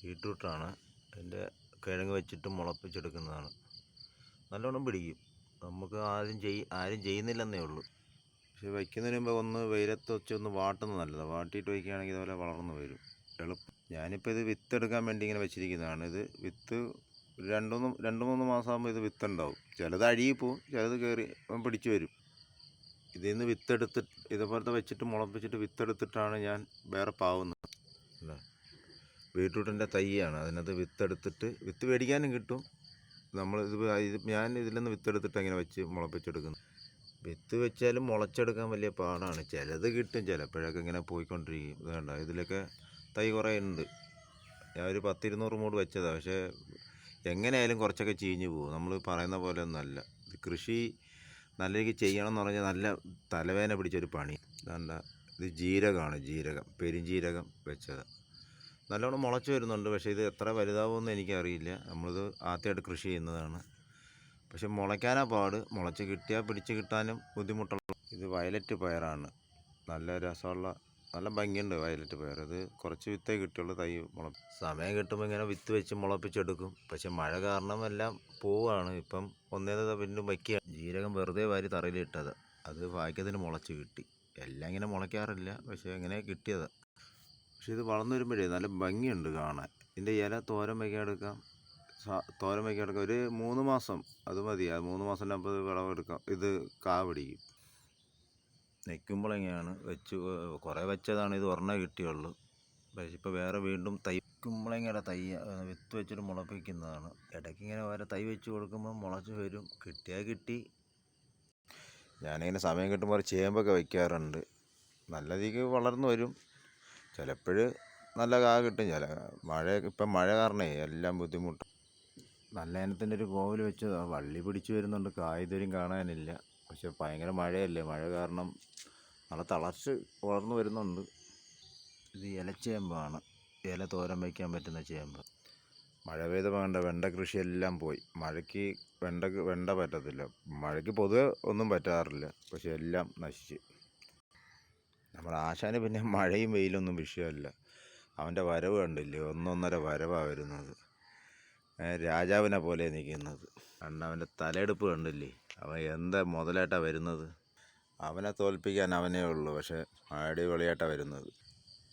ബീട്രൂട്ടാണ്. അതിൻ്റെ കിഴങ്ങ് വെച്ചിട്ട് മുളപ്പിച്ചെടുക്കുന്നതാണ്. നല്ലോണം പിടിക്കും. നമുക്ക് ആരും ചെയ്യുന്നില്ലെന്നേ ഉള്ളൂ. പക്ഷെ വയ്ക്കുന്നതിന് മുമ്പ് ഒന്ന് വെയിലത്ത് വെച്ച് ഒന്ന് വാട്ടുന്നത് നല്ലതാണ്. വാട്ടിയിട്ട് വയ്ക്കുകയാണെങ്കിൽ ഇതുപോലെ വളർന്നു വരും എളുപ്പം. ഞാനിപ്പോൾ ഇത് വിത്തെടുക്കാൻ വേണ്ടി ഇങ്ങനെ വെച്ചിരിക്കുന്നതാണ്. ഇത് വിത്ത് രണ്ട് മൂന്ന് മാസമാകുമ്പോൾ ഇത് വിത്തുണ്ടാവും. ചിലത് അഴുകിപ്പോവും, ചിലത് കയറി പിടിച്ചു വരും. ഇതിൽ നിന്ന് വിത്തെടുത്തിട്ട് ഇതുപോലത്തെ വെച്ചിട്ട് മുളപ്പിച്ചിട്ട് വിത്തെടുത്തിട്ടാണ് ഞാൻ വേറെ പാവുന്നത്. ബീട്രൂട്ടിൻ്റെ തൈയാണ്. അതിനകത്ത് വിത്തെടുത്തിട്ട് വിത്ത് മേടിക്കാനും കിട്ടും. ഞാൻ ഇതിൽ നിന്ന് വിത്തെടുത്തിട്ട് അങ്ങനെ വെച്ച് മുളപ്പിച്ചെടുക്കുന്നു. വിത്ത് വെച്ചാലും മുളച്ചെടുക്കാൻ വലിയ പാടാണ്. ചിലത് കിട്ടും, ചിലപ്പോഴൊക്കെ ഇങ്ങനെ പോയിക്കൊണ്ടിരിക്കും. ഇത് കണ്ടോ, ഇതിലൊക്കെ തൈ കുറേ ഉണ്ട്. ഞാൻ ഒരു 10-200 മൂട് വെച്ചതാണ്. പക്ഷേ എങ്ങനെയായാലും കുറച്ചൊക്കെ ചീഞ്ഞ് പോകും. നമ്മൾ പറയുന്ന പോലെ ഒന്നുമല്ല. ഇത് കൃഷി നല്ല രീതിക്ക് ചെയ്യണം എന്ന് പറഞ്ഞാൽ നല്ല തലവേദന പിടിച്ചൊരു പണി. ഇത് ജീരകമാണ്, പെരുംജീരകം വെച്ചത്. നല്ലോണം മുളച്ച് വരുന്നുണ്ട്. പക്ഷേ ഇത് എത്ര വലുതാവുമെന്ന് എനിക്കറിയില്ല. നമ്മളിത് ആദ്യമായിട്ട് കൃഷി ചെയ്യുന്നതാണ്. പക്ഷെ മുളയ്ക്കാനാ പാട്. മുളച്ച് കിട്ടിയാൽ പിടിച്ച് കിട്ടാനും ബുദ്ധിമുട്ടുള്ള. ഇത് വയലറ്റ് പയറാണ്. നല്ല രസമുള്ള, നല്ല ഭംഗിയുണ്ട് വയലറ്റ് പയർ. ഇത് കുറച്ച് വിത്തേ കിട്ടുള്ളൂ. തൈ സമയം കിട്ടുമ്പോൾ ഇങ്ങനെ വിത്ത് വെച്ച് മുളപ്പിച്ചെടുക്കും. പക്ഷെ മഴ കാരണം എല്ലാം പോവാണ്. ഇപ്പം വീണ്ടും വയ്ക്കുക. ജീരകം വെറുതെ വാരി തറയിലിട്ടത്. അത് ഭാഗ്യത്തിന് മുളച്ച് കിട്ടി. എല്ലാം ഇങ്ങനെ മുളയ്ക്കാറില്ല, പക്ഷേ എങ്ങനെ കിട്ടിയത്. പക്ഷെ ഇത് വളർന്നു വരുമ്പോഴേ നല്ല ഭംഗിയുണ്ട് കാണാൻ. ഇതിൻ്റെ ഇല തോരൻ വയ്ക്കാൻ എടുക്കാം. ഒരു 3 മാസം അത് മതി. 3 മാസം ആകുമ്പോൾ വിളവെടുക്കാം. ഇത് കാ പിടിക്കും. നെക്കുമ്പളങ്ങയാണ് കുറേ വെച്ചതാണ്. ഇത് ഒരെണ്ണേ കിട്ടിയുള്ളൂ. പക്ഷേ ഇപ്പോൾ വേറെ വീണ്ടും കുമ്പളങ്ങയുടെ തൈ വിത്ത് വെച്ചിട്ട് മുളപ്പിക്കുന്നതാണ്. ഇടയ്ക്ക് ഇങ്ങനെ വേറെ തൈ വെച്ച് കൊടുക്കുമ്പോൾ മുളച്ച് വരും. കിട്ടിയാൽ കിട്ടി. ഞാനിങ്ങനെ സമയം കിട്ടുമ്പോൾ ചേമ്പൊക്കെ വയ്ക്കാറുണ്ട്. നല്ല രീതിക്ക് വളർന്നു വരും. ചിലപ്പോൾ നല്ല കാ കിട്ടും. ഇപ്പം മഴ കാരണമേ എല്ലാം ബുദ്ധിമുട്ട്. നല്ല ഇനത്തിൻ്റെ ഒരു കോവിൽ വെച്ചതാണ്. വള്ളി പിടിച്ച് വരുന്നുണ്ട്. കായ് ഇതുവരെയും കാണാനില്ല. പക്ഷെ ഭയങ്കര മഴയല്ലേ. മഴ കാരണം നല്ല തളർച്ച് വളർന്നു വരുന്നുണ്ട്. ഇത് ഇലച്ചേമ്പാണ്. ഇല തോരൻ വയ്ക്കാൻ പറ്റുന്ന ചേമ്പ്. മഴ പെയ്ത വെണ്ട കൃഷിയെല്ലാം പോയി. മഴയ്ക്ക് വെണ്ട പറ്റത്തില്ല. മഴയ്ക്ക് പൊതുവെ ഒന്നും പറ്റാറില്ല. പക്ഷെ എല്ലാം നശിച്ച്. നമ്മുടെ ആശാന് പിന്നെ മഴയും വെയിലൊന്നും വിഷയമല്ല. അവൻ്റെ വരവ് കണ്ടില്ലേ, 1.5 വരവാണ് വരുന്നത്. രാജാവിനെ പോലെ നിൽക്കുന്നത്. അവൻ്റെ തലയെടുപ്പ് കണ്ടില്ലേ. അവൻ എന്താ മുതലായിട്ടാണ് വരുന്നത്. അവനെ തോൽപ്പിക്കാൻ അവനേ ഉള്ളൂ. പക്ഷേ അടിപൊളിയായിട്ടാണ് വരുന്നത്.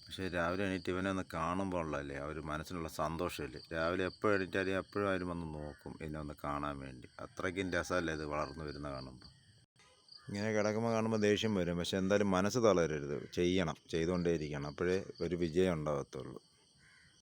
പക്ഷേ രാവിലെ എണീറ്റ് ഇവനെ ഒന്ന് കാണുമ്പോൾ ഉള്ളതല്ലേ ആ ഒരു മനസ്സിനുള്ള സന്തോഷമില്ലേ. രാവിലെ എപ്പോഴും എണീറ്റാലും എപ്പോഴും ആരും വന്ന് നോക്കും എന്നെ ഒന്ന് കാണാൻ വേണ്ടി. അത്രയ്ക്കും രസമല്ലേ ഇത് വളർന്നു വരുന്ന കാണുമ്പോൾ. ഇങ്ങനെ കിടക്കുമ്പോൾ കാണുമ്പോൾ ദേഷ്യം വരും. പക്ഷെ എന്തായാലും മനസ്സ് തളരരുത്. ചെയ്തുകൊണ്ടേയിരിക്കണം. അപ്പോഴേ ഒരു വിജയം ഉണ്ടാകത്തുള്ളൂ.